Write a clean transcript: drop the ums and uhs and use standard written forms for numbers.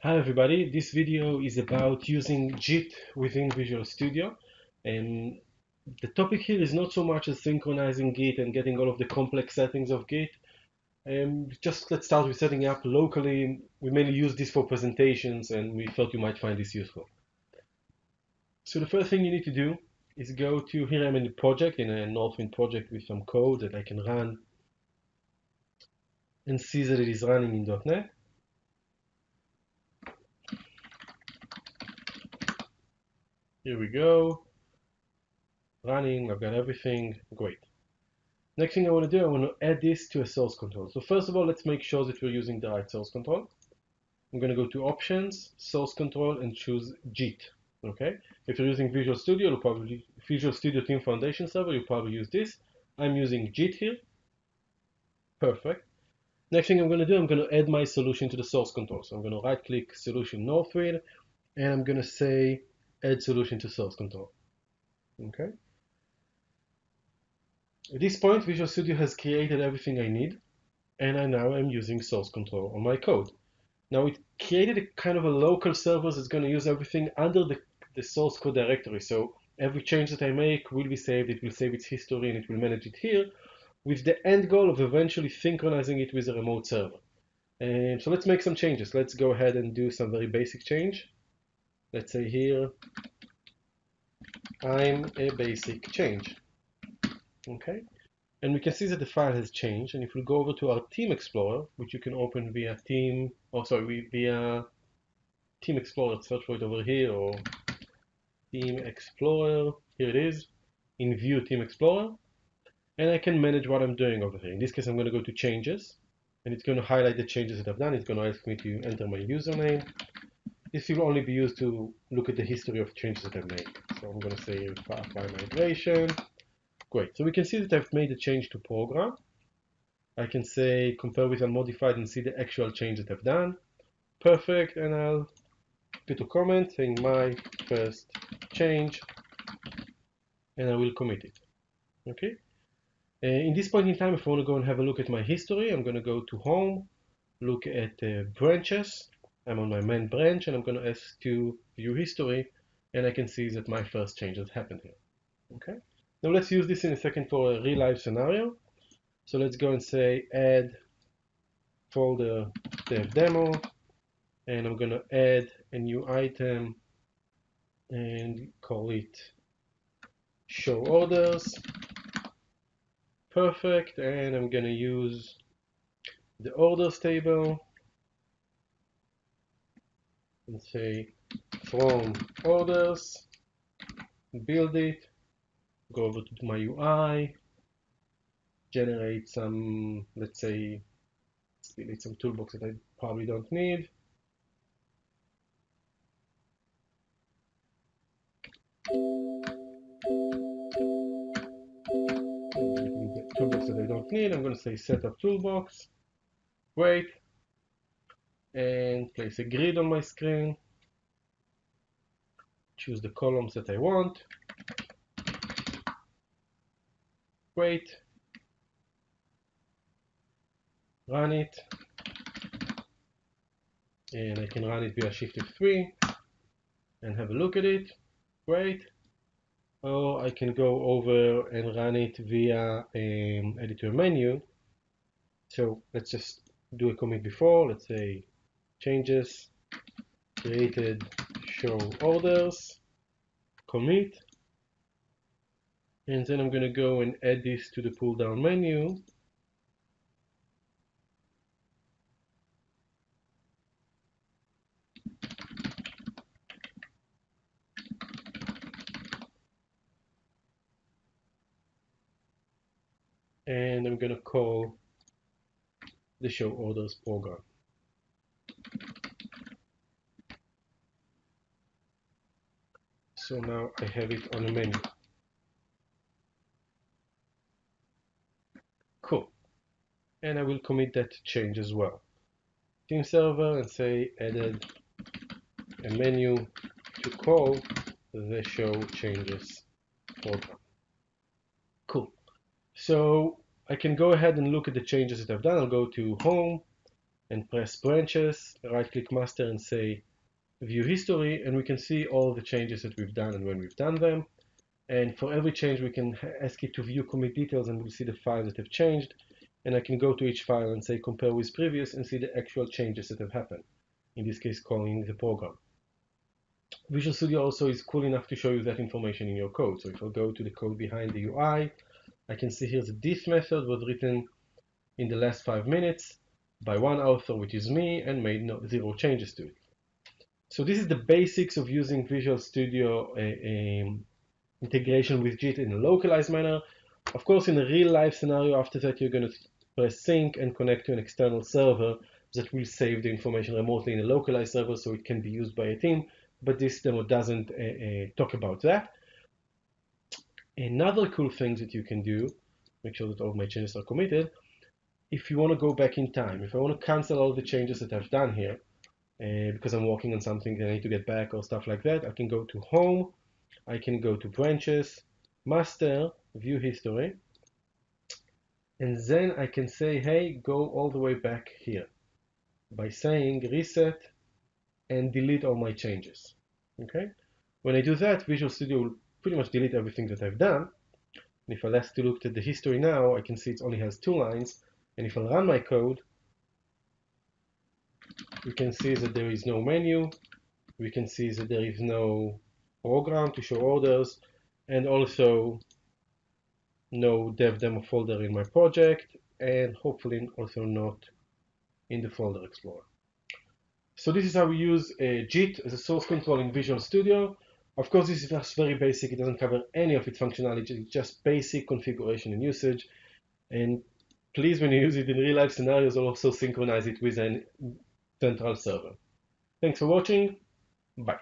Hi everybody, this video is about using JIT within Visual Studio, and the topic here is not so much as synchronizing Git and getting all of the complex settings of Git. Just let's start with setting up locally. We mainly use this for presentations and we thought you might find this useful. So the first thing you need to do is go to, here I'm in a project, in a Northwind project with some code that I can run and see that it is running in .NET. Here we go. Running, I've got everything, great. Next thing I want to do, I want to add this to a source control. So first of all, let's make sure that we're using the right source control. I'm going to go to Options, Source Control, and choose JIT. Okay. If you're using Visual Studio, you'll probably Visual Studio Team Foundation Server, you'll probably use this. I'm using JIT here. Perfect. Next thing I'm going to do, I'm going to add my solution to the source control. So I'm going to right-click Solution Northwind, and I'm going to say Add Solution to Source Control. Okay. At this point, Visual Studio has created everything I need, and I now am using source control on my code. Now it created a kind of a local server that's going to use everything under the source code directory. So every change that I make will be saved, it will save its history, and it will manage it here, with the end goal of eventually synchronizing it with a remote server. And so let's make some changes. Let's go ahead and do some very basic change. Let's say here, I'm a basic change. Okay. And we can see that the file has changed. And if we go over to our Team Explorer, which you can open via via Team Explorer, search for it over here, or Team Explorer, here it is, in View Team Explorer. And I can manage what I'm doing over here. In this case, I'm going to go to Changes, and it's going to highlight the changes that I've done. It's going to ask me to enter my username. This will only be used to look at the history of changes that I've made. So I'm going to say file migration. Great. So we can see that I've made a change to program. I can say compare with unmodified and see the actual change that I've done. Perfect. And I'll put a comment saying my first change, and I will commit it. Okay. In this point in time, if I want to go and have a look at my history, I'm going to go to Home, look at branches. I'm on my main branch, and I'm going to ask to view history, and I can see that my first change has happened here. Okay. Now let's use this in a second for a real life scenario. So let's go and say add folder dev demo, and I'm going to add a new item and call it show orders. Perfect. And I'm going to use the orders table and say from orders, build it, go over to my UI, generate some, let's say, delete some toolbox that I probably don't need. Toolbox that I don't need. I'm going to say setup toolbox. Great. And place a grid on my screen. Choose the columns that I want. Great. Run it. And I can run it via Shift F3 and have a look at it. Great. Or I can go over and run it via editor menu. So let's just do a commit before. Let's say changes created show orders, commit, and then I'm going to go and add this to the pull down menu. And I'm going to call the show orders program. So now I have it on the menu. Cool. And I will commit that change as well. Team server and say added a menu to call the show changes program. Cool. So I can go ahead and look at the changes that I've done. I'll go to Home, and press branches, right-click master and say view history, and we can see all the changes that we've done and when we've done them. And for every change, we can ask it to view commit details, and we'll see the files that have changed. And I can go to each file and say compare with previous and see the actual changes that have happened. In this case, calling the program. Visual Studio also is cool enough to show you that information in your code. So if I go to the code behind the UI, I can see here the diff method was written in the last 5 minutes by one author, which is me, and made zero changes to it. So this is the basics of using Visual Studio integration with JIT in a localized manner. Of course, in a real life scenario, after that, you're going to press sync and connect to an external server that will save the information remotely in a localized server so it can be used by a team. But this demo doesn't talk about that. Another cool thing that you can do, make sure that all my changes are committed, if you want to go back in time, if I want to cancel all the changes that I've done here, because I'm working on something that I need to get back or stuff like that, I can go to Home, I can go to Branches, Master, View History, and then I can say, hey, go all the way back here by saying reset and delete all my changes. Okay? When I do that, Visual Studio will pretty much delete everything that I've done. And if I last look at the history now, I can see it only has 2 lines. And if I run my code, we can see that there is no menu. We can see that there is no program to show orders, and also no dev demo folder in my project, and hopefully also not in the folder explorer. So this is how we use JIT as a source control in Visual Studio. Of course, this is just very basic. It doesn't cover any of its functionality. It's just basic configuration and usage. And please, when you use it in real life scenarios, also synchronize it with a central server. Thanks for watching. Bye.